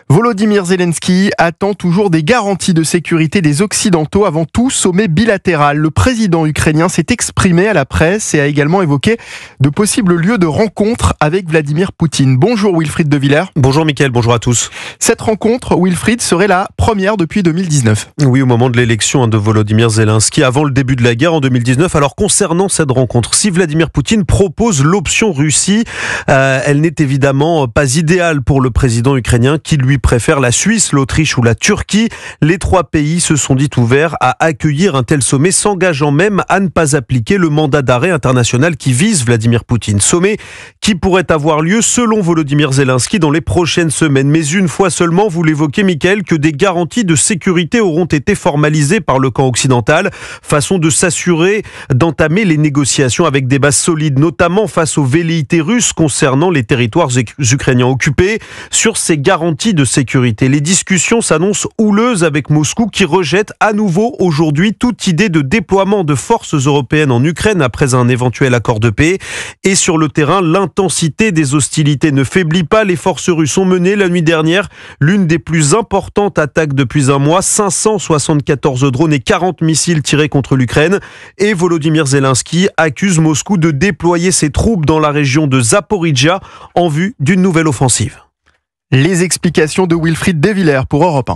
Volodymyr Zelensky attend toujours des garanties de sécurité des Occidentaux avant tout sommet bilatéral. Le président ukrainien s'est exprimé à la presse et a également évoqué de possibles lieux de rencontre avec Vladimir Poutine. Bonjour Wilfried De Villers. Bonjour Mickaël, bonjour à tous. Cette rencontre, Wilfried, serait la première depuis 2019. Oui, au moment de l'élection de Volodymyr Zelensky, avant le début de la guerre en 2019. Alors concernant cette rencontre, si Vladimir Poutine propose l'option Russie, elle n'est évidemment pas idéale pour le président ukrainien qui lui préfère la Suisse, l'Autriche ou la Turquie. Les trois pays se sont dit ouverts à accueillir un tel sommet, s'engageant même à ne pas appliquer le mandat d'arrêt international qui vise Vladimir Poutine. Sommet qui pourrait avoir lieu, selon Volodymyr Zelensky, dans les prochaines semaines. Mais une fois seulement, vous l'évoquez Mickaël, que des garanties de sécurité auront été formalisées par le camp occidental, façon de s'assurer d'entamer les négociations avec des bases solides, notamment face aux velléités russes concernant les territoires ukrainiens occupés. Sur ces garanties de sécurité, les discussions s'annoncent houleuses avec Moscou qui rejette à nouveau aujourd'hui toute idée de déploiement de forces européennes en Ukraine après un éventuel accord de paix. Et sur le terrain, l'intensité des hostilités ne faiblit pas. Les forces russes ont mené la nuit dernière l'une des plus importantes attaques depuis un mois, 574 drones et 40 missiles tirés contre l'Ukraine. Et Volodymyr Zelensky accuse Moscou de déployer ses troupes dans la région de Zaporijjia en vue d'une nouvelle offensive. Les explications de Wilfried De Villers pour Europe 1.